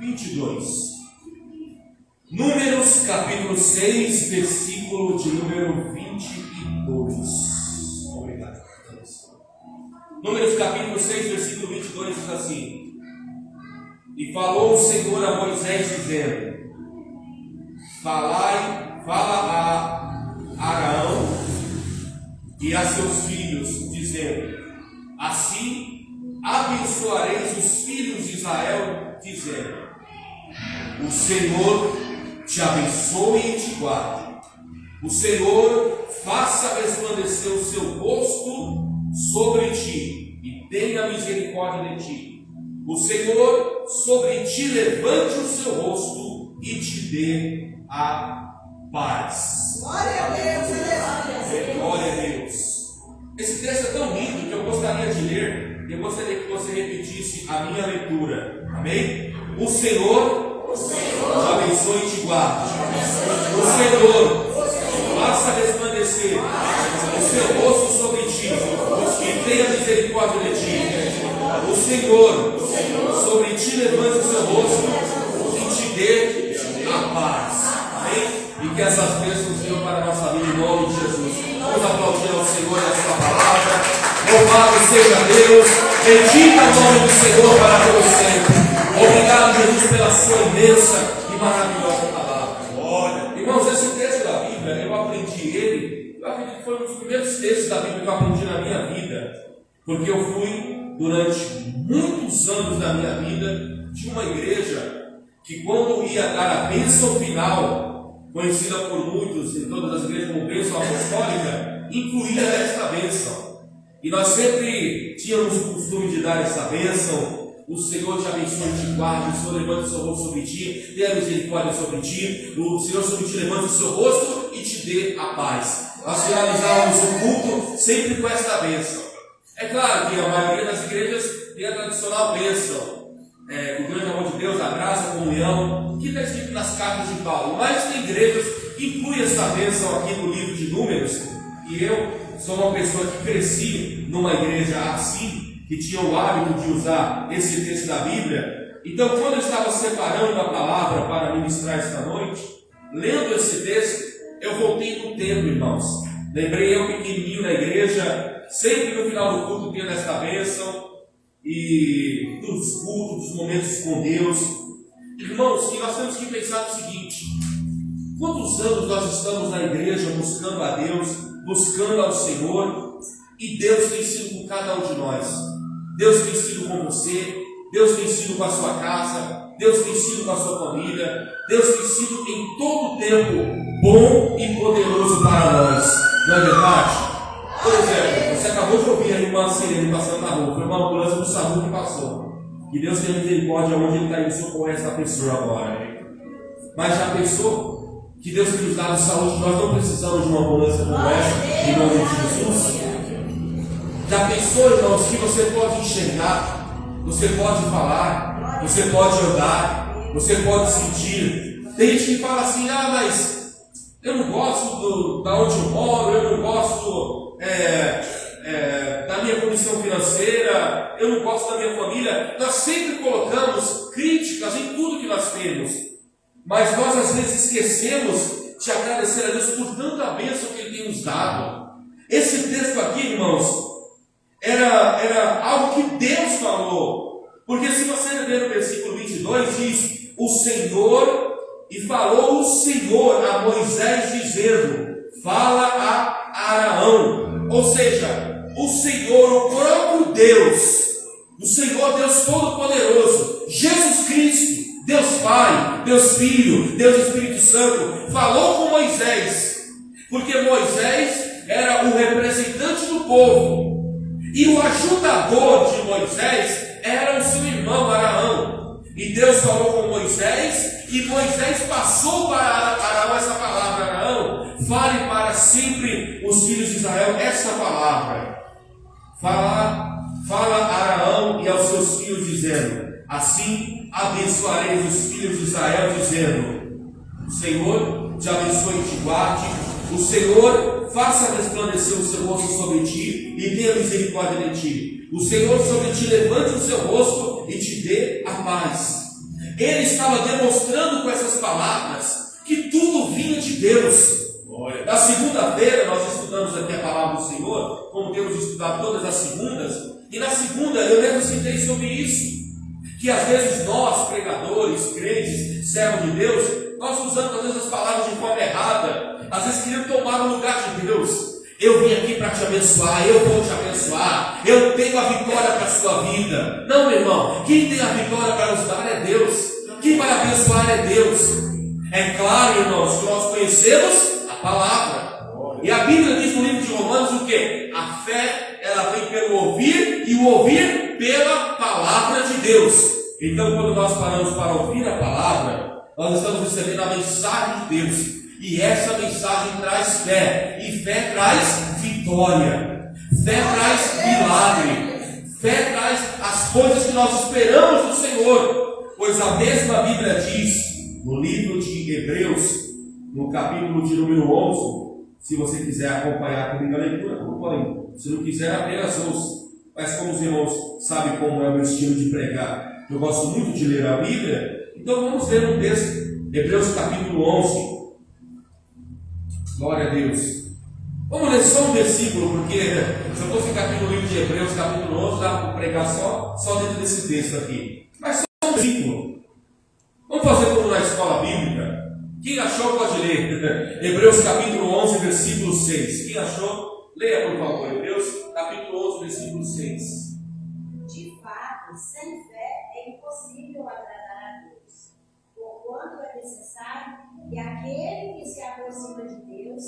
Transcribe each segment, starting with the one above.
22. Números capítulo 6, versículo de número 22. Obrigado. Números capítulo 6, versículo 22 diz assim: E falou o Senhor a Moisés, dizendo: fala a Arão e a seus filhos, dizendo: Assim abençoareis os filhos de Israel, dizendo: O Senhor te abençoe e te guarde. O Senhor faça resplandecer o seu rosto sobre ti e tenha misericórdia de ti. O Senhor sobre ti levante o seu rosto e te dê a paz. Glória a Deus. Glória a Deus. Esse texto é tão lindo que eu gostaria de ler. Eu gostaria que você repetisse a minha leitura. Amém? O Senhor te abençoe e te guarde. O Senhor faça resplandecer o seu rosto sobre ti e tenha misericórdia de ti. O Senhor sobre ti levante o seu rosto e te dê a paz. Amém? E que essas bênçãos venham para a nossa vida em nome de Jesus. Vamos aplaudir ao Senhor e a sua palavra. Louvado seja Deus. Bendita o nome do Senhor para todos sempre. Obrigado, Jesus, pela sua imensa e maravilhosa palavra. Olha, irmãos, esse texto da Bíblia, eu aprendi ele. Eu acredito que foi um dos primeiros textos da Bíblia que eu aprendi na minha vida. Porque eu fui, durante muitos anos da minha vida, de uma igreja que, quando ia dar a bênção final, conhecida por muitos em todas as igrejas como bênção apostólica, incluía esta bênção. E nós sempre tínhamos o costume de dar essa bênção: o Senhor te abençoe e te guarde, o Senhor levante o seu rosto sobre ti, dê a misericórdia sobre ti, o Senhor sobre ti levante o seu rosto e te dê a paz. Nós finalizávamos o culto sempre com esta bênção. É claro que a maioria das igrejas tem a tradicional bênção, o grande amor de Deus, a graça, a comunhão, que está escrito nas cartas de Paulo. Mas tem igrejas que incluem essa bênção aqui no livro de Números, e eu sou uma pessoa que cresci numa igreja assim, que tinha o hábito de usar esse texto da Bíblia. Então, quando eu estava separando a palavra para ministrar esta noite, lendo esse texto, eu voltei no tempo, irmãos. Lembrei eu pequenininho na igreja, sempre no final do culto tendo esta bênção, e dos cultos, dos momentos com Deus. Irmãos, e nós temos que pensar no seguinte: quantos anos nós estamos na igreja buscando a Deus, buscando ao Senhor, e Deus tem sido com cada um de nós. Deus tem sido com você, Deus tem sido com a sua casa, Deus tem sido com a sua família, Deus tem sido em todo o tempo bom e poderoso para nós. Não é verdade? Por exemplo, você acabou de ouvir aí uma sirene passando na rua, foi uma ambulância do SAMU que passou. Que Deus tenha misericórdia onde Ele está indo socorrer essa pessoa agora. Mas já pensou que Deus tem nos dado saúde? Nós não precisamos de uma ambulância como essa, em nome de Jesus. Já pensou, irmãos, que você pode enxergar, você pode falar, você pode andar, você pode sentir? Tem gente que fala assim: mas eu não gosto da onde eu moro, eu não gosto da minha condição financeira, eu não gosto da minha família. Nós sempre colocamos críticas em tudo que nós temos, mas nós às vezes esquecemos de agradecer a Deus por tanta bênção que Ele tem nos dado. Esse texto aqui, irmãos, era algo que Deus falou. Porque se você ler o versículo 22, diz: o Senhor, e falou o Senhor a Moisés, dizendo: fala a Arão. Ou seja, o Senhor, o próprio Deus, o Senhor Deus Todo-Poderoso, Jesus Cristo, Deus Pai, Deus Filho, Deus Espírito Santo, falou com Moisés, porque Moisés era o representante do povo, e o ajudador de Moisés era o seu irmão Arão. E Deus falou com Moisés, e Moisés passou para Arão essa palavra: Arão, fale para sempre os filhos de Israel essa palavra. Fala a Arão e aos seus filhos, dizendo: assim abençoareis os filhos de Israel, dizendo: o Senhor te abençoe e te guarde, o Senhor faça resplandecer o seu rosto sobre ti e tenha misericórdia de ti. O Senhor sobre ti levante o seu rosto e te dê a paz. Ele estava demonstrando com essas palavras que tudo vinha de Deus. Na segunda-feira nós estudamos aqui a palavra do Senhor, como temos estudado todas as segundas, e na segunda eu mesmo citei sobre isso, que às vezes nós, pregadores, crentes, servos de Deus, nós usamos às vezes as palavras de forma errada, às vezes querendo tomar o lugar de Deus. Eu vim aqui para te abençoar, eu vou te abençoar, eu tenho a vitória para a sua vida. Não, meu irmão, quem tem a vitória para nos dar é Deus, quem vai abençoar é Deus. É claro, irmãos, que nós conhecemos a palavra, e a Bíblia diz no livro de Romanos o que? A fé, ela vem pelo ouvir, e o ouvir pela palavra de Deus. Então, quando nós paramos para ouvir a palavra, nós estamos recebendo a mensagem de Deus. E essa mensagem traz fé. E fé traz vitória. Fé traz milagre. Fé traz as coisas que nós esperamos do Senhor. Pois a mesma Bíblia diz, no livro de Hebreus, no capítulo de número 11, se você quiser acompanhar comigo a leitura, acompanhe. Se não quiser, apenas ouça. Mas como os irmãos sabem como é o meu estilo de pregar, eu gosto muito de ler a Bíblia, então vamos ler um texto. Hebreus capítulo 11. Glória a Deus. Vamos ler só um versículo, porque se eu for ficar aqui no livro de Hebreus capítulo 11, dá para pregar só dentro desse texto aqui. Mas só um versículo. Vamos fazer como na escola bíblica. Quem achou pode ler. Hebreus capítulo 11, versículo 6. Quem achou, leia por favor. Hebreus capítulo 11, versículo 6. De fato, sem fé é impossível agradar a Deus, porquanto é necessário que aquele que se aproxima de Deus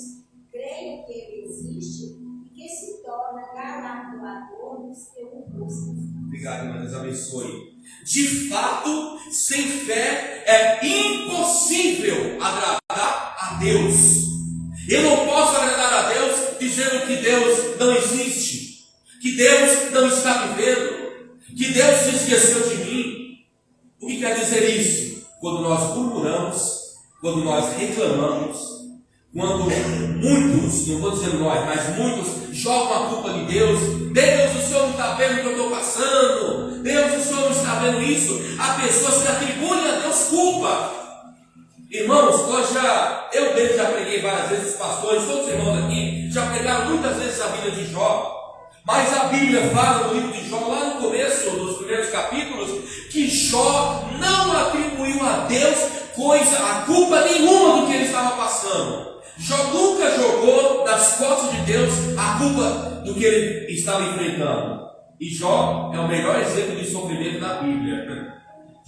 creia que Ele existe e que se torna galardoador dos que o buscam. Obrigado, irmã, Deus abençoe. De fato, sem fé é impossível agradar a Deus. Eu não posso agradar a Deus dizendo que Deus não existe, que Deus não está me vendo, que Deus se esqueceu de mim. O que quer dizer isso? Quando nós murmuramos, quando nós reclamamos, quando muitos, não estou dizendo nós, mas muitos jogam a culpa de Deus. Deus, o Senhor não está vendo o que eu estou passando. Deus, o Senhor não está vendo isso. Há pessoas que atribuem a Deus culpa. Irmãos, eu mesmo já preguei várias vezes, os pastores, todos os irmãos aqui já pregaram muitas vezes a vida de Jó. Mas a Bíblia fala no livro de Jó, lá no começo dos primeiros capítulos, que Jó não atribuiu a Deus a culpa nenhuma do que ele estava passando. Jó nunca jogou das costas de Deus a culpa do que ele estava enfrentando. E Jó é o melhor exemplo de sofrimento da Bíblia.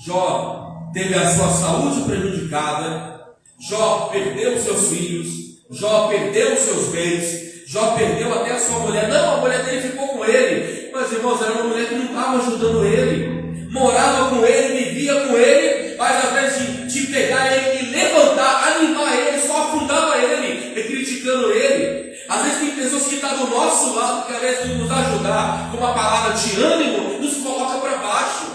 Jó teve a sua saúde prejudicada, Jó perdeu os seus filhos, Jó perdeu os seus bens, Jó perdeu até a sua mulher. Não, a mulher dele ficou com ele, mas irmãos, era uma mulher que não estava ajudando ele, morava com ele, vivia com ele, mas ao invés de pegar ele e levantar, animar ele, só afundava ele, criticando ele. Às vezes tem pessoas que estão do nosso lado, que ao invés de nos ajudar com uma palavra de ânimo, nos coloca para baixo.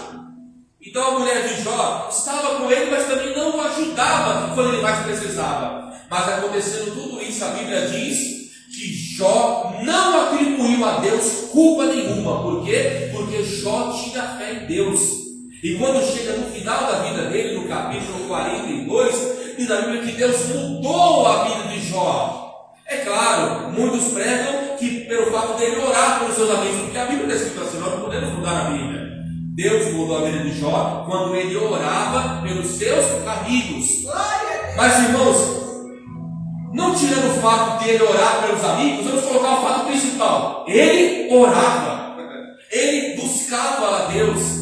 Então a mulher de Jó estava com ele, mas também não o ajudava quando ele mais precisava. Mas acontecendo tudo isso, a Bíblia diz que Jó não atribuiu a Deus culpa nenhuma. Por quê? Porque Jó tinha fé em Deus. E quando chega no final da vida dele, no capítulo 42, diz a Bíblia que Deus mudou a vida de Jó. É claro, muitos pregam que pelo fato dele orar pelos seus amigos, porque a Bíblia está escrita assim, nós não podemos mudar a Bíblia. Deus mudou a vida de Jó quando ele orava pelos seus amigos. Mas irmãos, não tirando o fato de ele orar pelos amigos, vamos colocar o fato principal. Ele orava, ele buscava a Deus.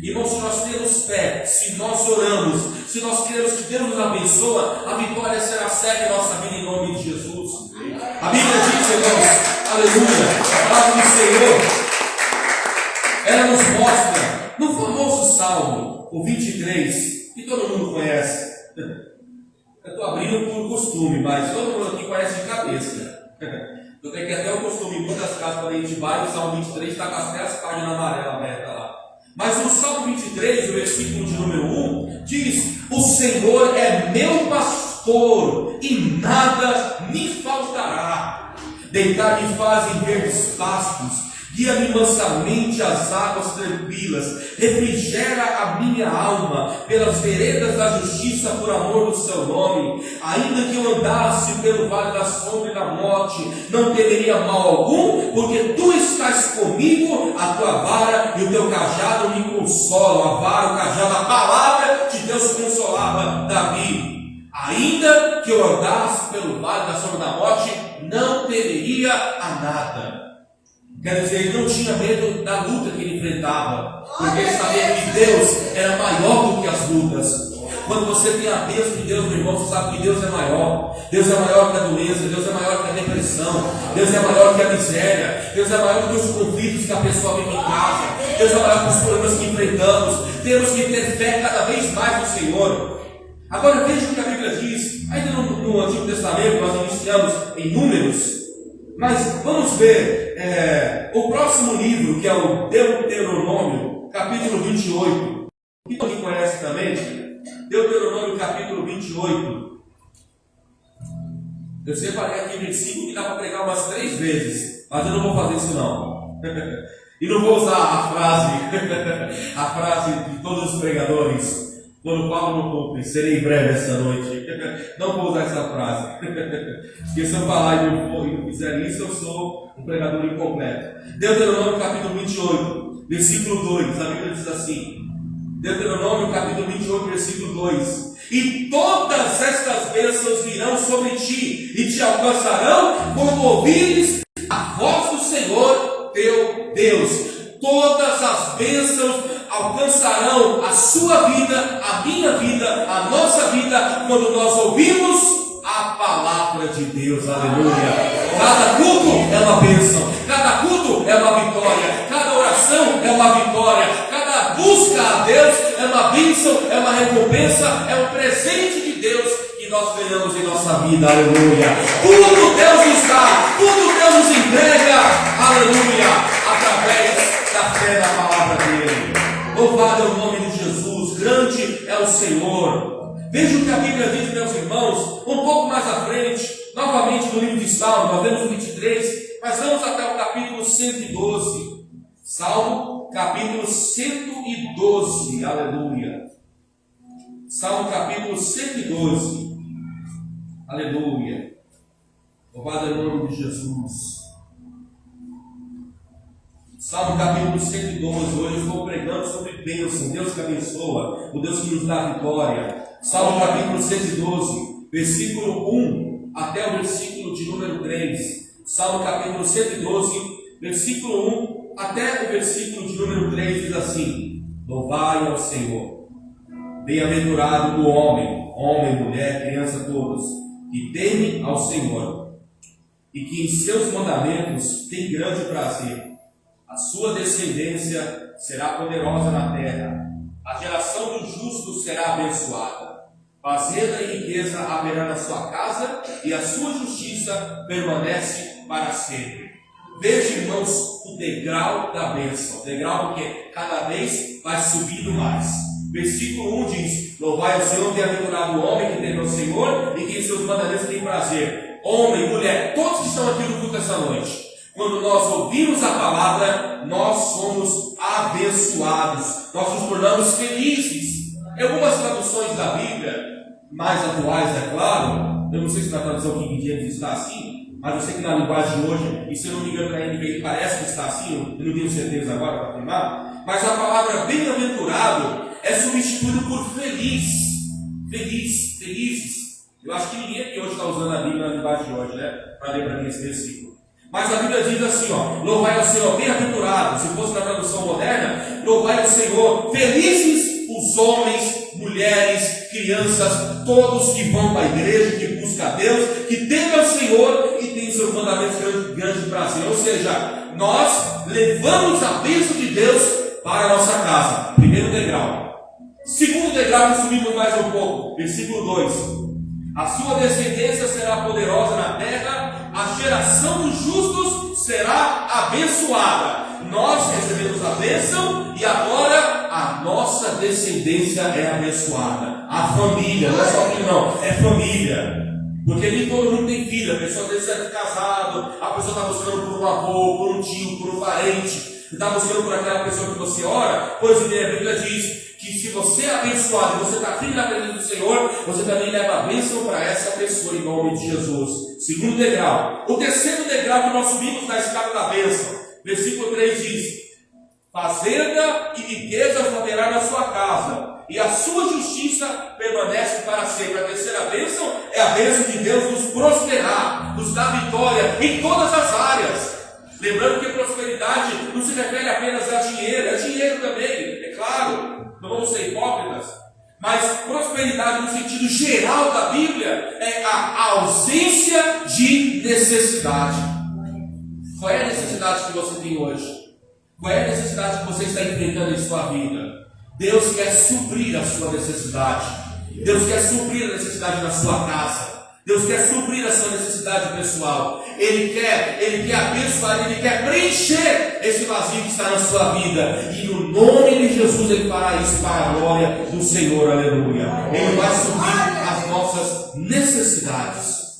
Irmãos, se nós temos fé, se nós oramos, se nós queremos que Deus nos abençoe, a vitória será certa em nossa vida em nome de Jesus. A Bíblia diz, irmãos, aleluia, a palavra do Senhor, ela nos mostra no famoso Salmo, o 23, que todo mundo conhece. Eu estou abrindo por costume, mas todo mundo aqui conhece de cabeça. Eu tenho que até o costume, em muitas casas, quando a gente vai, o Salmo 23 está com as 10 páginas amarelas abertas lá. Mas no Salmo 23, o versículo de número 1, diz: o Senhor é meu pastor e nada me faltará. Deitar-me faz em verdes pastos, Guia-me mansamente às águas tranquilas, refrigera a minha alma pelas veredas da justiça por amor do seu nome. Ainda que eu andasse pelo vale da sombra e da morte, não temeria mal algum, porque tu estás comigo, a tua vara e o teu cajado me consolam. A vara, o cajado, a palavra de Deus consolava Davi. Ainda que eu andasse pelo vale da sombra da morte, não temeria a nada. Quer dizer, ele não tinha medo da luta que ele enfrentava, porque ele sabia que Deus era maior do que as lutas. Quando você tem a bênção de Deus, meu irmão, você sabe que Deus é maior. Deus é maior que a doença, Deus é maior que a depressão, Deus é maior que a miséria, Deus é maior que os conflitos que a pessoa vive em casa, Deus é maior que os problemas que enfrentamos. Temos que ter fé cada vez mais no Senhor. Agora veja o que a Bíblia diz, ainda no Antigo Testamento, nós iniciamos em Números, mas vamos ver o próximo livro, que é o Deuteronômio, capítulo 28. Quem aqui conhece também? Deuteronômio, capítulo 28. Eu separei aqui versículo que dá para pregar umas 3 vezes, mas eu não vou fazer isso não. E não vou usar a frase de todos os pregadores. Quando Paulo não cumpre, serei breve essa noite. Não vou usar essa frase. Porque se eu falar e não fizer isso, eu sou um pregador incompleto. Deuteronômio capítulo 28, versículo 2. A Bíblia diz assim. Deuteronômio capítulo 28, versículo 2. E todas estas bênçãos virão sobre ti e te alcançarão quando ouvires a voz do Senhor teu Deus. Todas as bênçãos alcançarão a sua vida, a minha vida, a nossa vida, quando nós ouvimos a palavra de Deus. Aleluia! Cada culto é uma bênção, cada culto é uma vitória, cada oração é uma vitória, cada busca a Deus é uma bênção, é uma recompensa, é um presente de Deus que nós ganhamos em nossa vida. Aleluia! Tudo Deus nos dá, tudo Deus nos entrega. Aleluia! Através da fé na palavra dele. Louvado é o nome de Jesus, grande é o Senhor. Veja o que a Bíblia diz, meus irmãos, um pouco mais à frente, novamente no livro de Salmo, nós vemos o 23, mas vamos até o capítulo 112. Salmo, capítulo 112, aleluia. Salmo, capítulo 112, aleluia. Louvado é o nome de Jesus. Salmo capítulo 112, hoje eu estou pregando sobre bênção, Deus que abençoa, o Deus que nos dá a vitória. Salmo capítulo 112, versículo 1 até o versículo de número 3. Salmo capítulo 112, versículo 1 até o versículo de número 3 diz assim: Louvai ao Senhor, bem-aventurado o homem, mulher, criança, todos, que temem ao Senhor, e que em seus mandamentos tem grande prazer. A sua descendência será poderosa na terra. A geração do justo será abençoada. Fazenda e riqueza haverá na sua casa, e a sua justiça permanece para sempre. Veja, irmãos, o degrau da bênção. O degrau porque cada vez vai subindo mais. Versículo 1 diz: Louvai ao Senhor, bem-aventurado o homem que teme ao Senhor e que em seus mandamentos tem prazer. Homem, mulher, todos que estão aqui no culto essa noite. Quando nós ouvimos a palavra, nós somos abençoados, nós nos tornamos felizes. Em algumas traduções da Bíblia, mais atuais, é claro, eu não sei se na tradução King James está assim, mas eu sei que na linguagem de hoje, e se eu não me engano na NVI parece que está assim, eu não tenho certeza agora para afirmar, mas a palavra bem-aventurado é substituído por feliz, felizes. Eu acho que ninguém aqui hoje está usando a Bíblia na linguagem de hoje, né, para ler para mim esse versículo. Mas a Bíblia diz assim, louvai ao Senhor, bem-aventurado. Se fosse na tradução moderna, louvai ao Senhor, felizes os homens, mulheres, crianças, todos que vão para a igreja, que buscam a Deus, que temem ao Senhor e têm seus mandamentos grande prazer. Ou seja, nós levamos a bênção de Deus para a nossa casa. Primeiro degrau. Segundo degrau, que subimos mais um pouco, versículo 2. A sua descendência será poderosa na terra, a geração dos justos será abençoada. Nós recebemos a bênção e agora a nossa descendência é abençoada. A família, não é só filho não, é família. Porque nem todo mundo tem filho, a pessoa às vezes é casado, a pessoa está buscando por um avô, por um tio, por um parente, está buscando por aquela pessoa que você ora. Pois bem, a Bíblia diz que se você é abençoado e você está firme na presença do Senhor, você também leva a bênção para essa pessoa em nome de Jesus. Segundo degrau. O terceiro degrau que nós subimos na escada da bênção, versículo 3 diz: fazenda e riquezas haverá na sua casa, e a sua justiça permanece para sempre. A terceira bênção é a bênção de Deus nos prosperar, nos dar vitória em todas as áreas. Lembrando que prosperidade não se refere apenas a dinheiro, é dinheiro também, é claro, não vamos ser hipócritas, mas prosperidade no sentido geral da Bíblia é a ausência de necessidade. Qual é a necessidade que você tem hoje? Qual é a necessidade que você está enfrentando em sua vida? Deus quer suprir a sua necessidade. Deus quer suprir a necessidade da sua casa. Deus quer suprir a sua necessidade pessoal. Ele quer abençoar, Ele quer preencher esse vazio que está na sua vida. E no nome de Jesus Ele fará isso para a glória do Senhor. Aleluia. Ele vai suprir as nossas necessidades.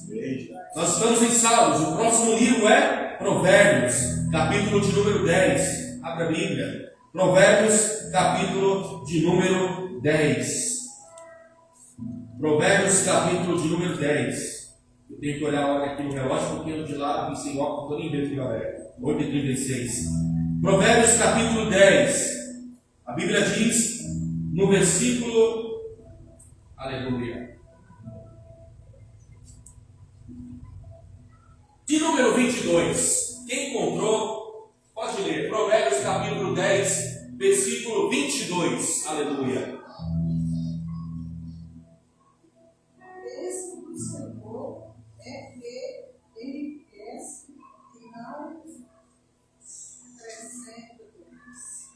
Nós estamos em Salmos. O próximo livro é Provérbios, capítulo de número 10. Abra a Bíblia. Provérbios, capítulo de número 10. Provérbios, capítulo de número 10. Eu tenho que olhar a hora aqui no relógio, porque eu de lá vi sem óculos, estou nem vendo que hora é. 8h36. Provérbios, capítulo 10. A Bíblia diz, no versículo... Aleluia. De número 22. Quem encontrou, pode ler. Provérbios, capítulo 10, versículo 22. Aleluia.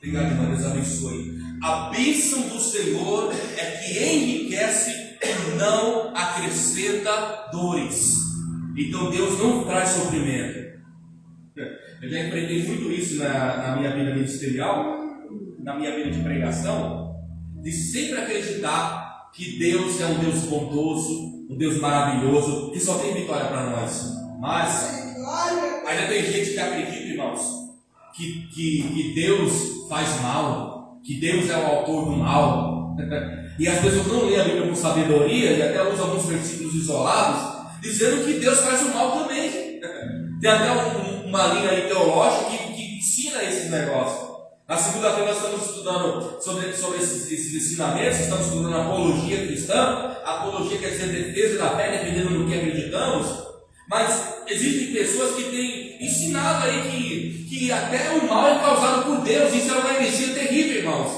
Obrigado, irmão, Deus abençoe. A bênção do Senhor é que enriquece e não acrescenta dores. Então Deus não traz sofrimento. Eu já enfrentei muito isso na minha vida ministerial, na minha vida de pregação, de sempre acreditar que Deus é um Deus bondoso, um Deus maravilhoso, que só tem vitória para nós. Mas ainda tem gente que acredita, irmãos, que Deus faz mal, que Deus é o autor do mal. E as pessoas não leem a Bíblia com sabedoria e até usam alguns versículos isolados, dizendo que Deus faz o mal também. Tem até uma linha aí teológica que ensina esses negócios. Na segunda-feira nós estamos estudando sobre esses ensinamentos, estamos estudando a apologia cristã. Apologia quer dizer defesa da fé, dependendo do que acreditamos. Mas existem pessoas que têm ensinado aí que até o mal é causado por Deus. Isso é uma heresia terrível, irmãos.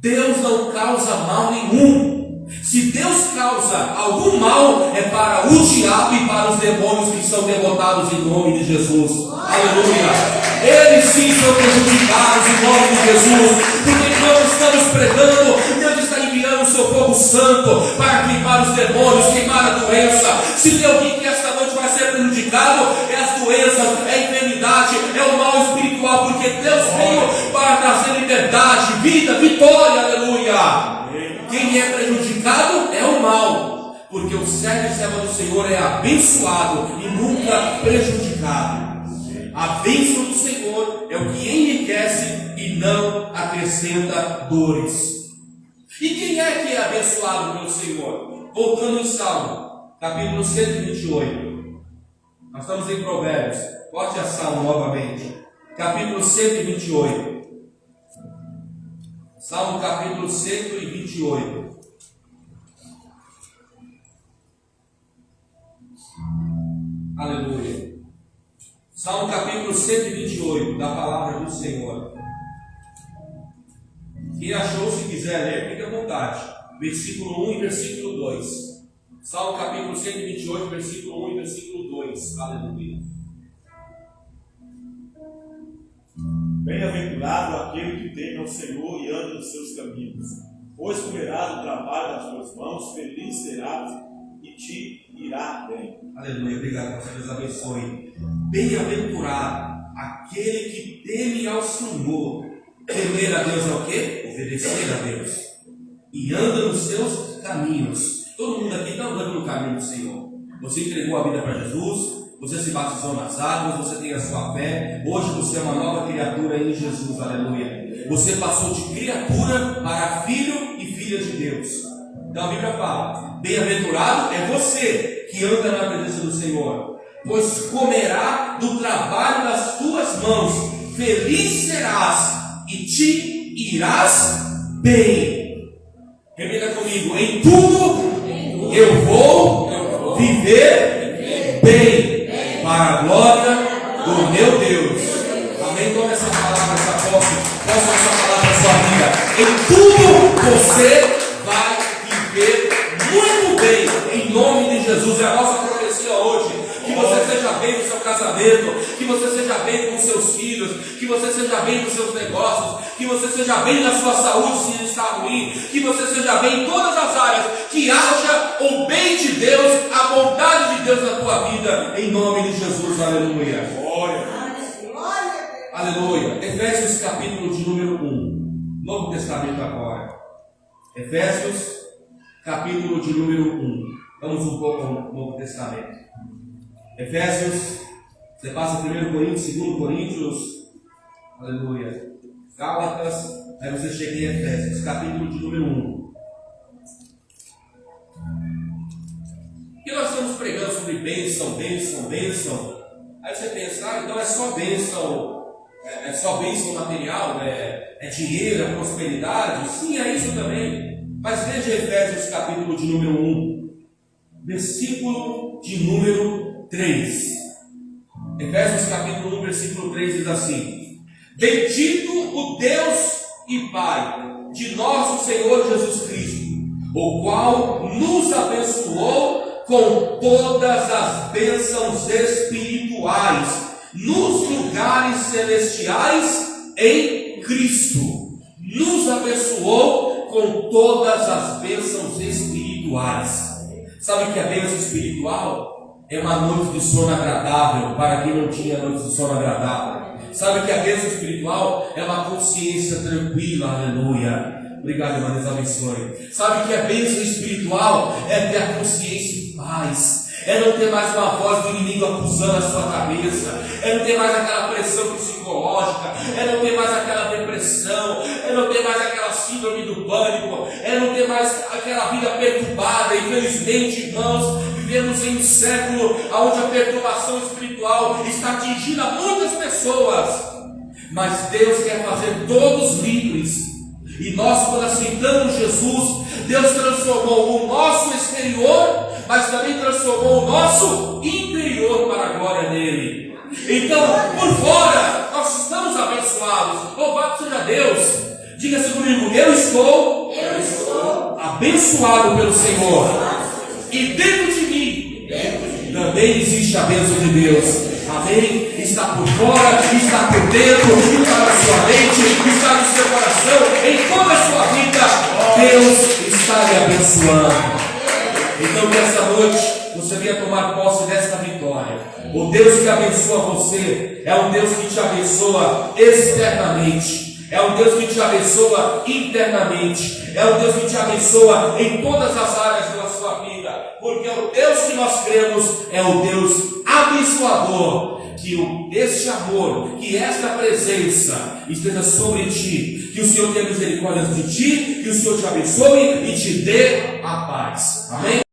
Deus não causa mal nenhum. Se Deus causa algum mal, é para o diabo e para os demônios que são derrotados em nome de Jesus. Aleluia. Eles sim são prejudicados em nome de Jesus. Porque quando estamos pregando, Deus está enviando o seu fogo santo para queimar os demônios, queimar a doença. Se tem alguém que esta noite vai ser prejudicado, é as doenças, é a enfermidade, é o mal espiritual, porque Deus veio para trazer liberdade, vida, vitória, aleluia. Quem é prejudicado é o mal, porque o servo e serva do Senhor é abençoado e nunca prejudicado. A bênção do Senhor é o que enriquece e não acrescenta dores. E quem é que é abençoado pelo Senhor? Voltando em Salmo, capítulo 128. Nós estamos em Provérbios. Bote a Salmo novamente. Capítulo 128. Salmo capítulo 128. Aleluia. Salmo capítulo 128, da palavra do Senhor. Quem achou, se quiser ler, fique à vontade. Versículo 1 e versículo 2. Salmo capítulo 128, versículo 1 e versículo 2. Aleluia. Bem-aventurado aquele que teme ao Senhor e anda nos seus caminhos, pois comerá do trabalho das tuas mãos, feliz serás e te irá bem. Aleluia, obrigado, que Deus abençoe. Bem-aventurado aquele que teme ao Senhor. Temer a Deus é o quê? Obedecer a Deus. E anda nos seus caminhos. Todo mundo aqui está andando no caminho do Senhor. Você entregou a vida para Jesus, você se batizou nas águas, você tem a sua fé. Hoje você é uma nova criatura em Jesus, aleluia. Você passou de criatura para filho e filha de Deus. Então a Bíblia fala: bem-aventurado é você que anda na presença do Senhor, pois comerá do trabalho das tuas mãos. Feliz serás e te irás bem. Repita comigo: em tudo eu vou viver bem, para a glória do meu Deus. Amém? Tome essa palavra, essa posse essa palavra na sua vida. Em tudo você vai viver muito bem, em nome de Jesus. É a nossa profecia hoje. Que você seja bem no seu casamento, que você seja bem com seus filhos, que você seja bem nos seus negócios, que você seja bem na sua saúde se está ruim, que você seja bem em todas as áreas, que haja o bem de Deus, a bondade de Deus na tua vida, em nome de Jesus, aleluia. Glória. Aleluia. Efésios capítulo de número 1, Novo Testamento agora. Efésios capítulo de número 1. Vamos um pouco ao Novo Testamento. Efésios, você passa 1 Coríntios, 2 Coríntios, aleluia, Gálatas, aí você chega em Efésios, capítulo de número 1. E nós estamos pregando sobre bênção. Aí você pensa, então é só bênção material, é dinheiro, é prosperidade. Sim, é isso também. Mas veja Efésios capítulo de número 1, versículo de número 3. Efésios capítulo 1, versículo 3 diz assim: bendito o Deus e Pai de nosso Senhor Jesus Cristo, o qual nos abençoou com todas as bênçãos espirituais nos lugares celestiais em Cristo. Nos abençoou com todas as bênçãos espirituais. Sabe o que é bênção espiritual? É uma noite de sono agradável para quem não tinha noite de sono agradável. Sabe que a bênção espiritual é uma consciência tranquila, aleluia. Obrigado, irmã, Deus abençoe. Sabe que a bênção espiritual é ter a consciência em paz. É não ter mais uma voz do inimigo acusando a sua cabeça. É não ter mais aquela pressão psicológica. É não ter mais aquela depressão. É não ter mais aquela síndrome do pânico. É não ter mais aquela vida perturbada. Infelizmente, irmãos, vivemos em um século onde a perturbação espiritual está atingindo a muitas pessoas. Mas Deus quer fazer todos livres. E nós, quando aceitamos Jesus, Deus transformou o nosso exterior, mas também transformou o nosso interior para a glória dele. Então, por fora, nós estamos abençoados. Louvado seja Deus. Diga-se comigo: eu estou abençoado pelo Senhor. E dentro de mim também existe a bênção de Deus. Amém? Está por fora, está por dentro, está na sua mente, está no seu coração, em toda a sua vida. Deus está lhe abençoando. Então, nessa noite, você venha tomar posse desta vitória. O Deus que abençoa você é um Deus que te abençoa externamente. É um Deus que te abençoa internamente. É um Deus que te abençoa em todas as áreas da sua vida. Porque o Deus que nós cremos é o Deus abençoador. Que este amor, que esta presença esteja sobre ti. Que o Senhor tenha misericórdia de ti. Que o Senhor te abençoe e te dê a paz. Amém?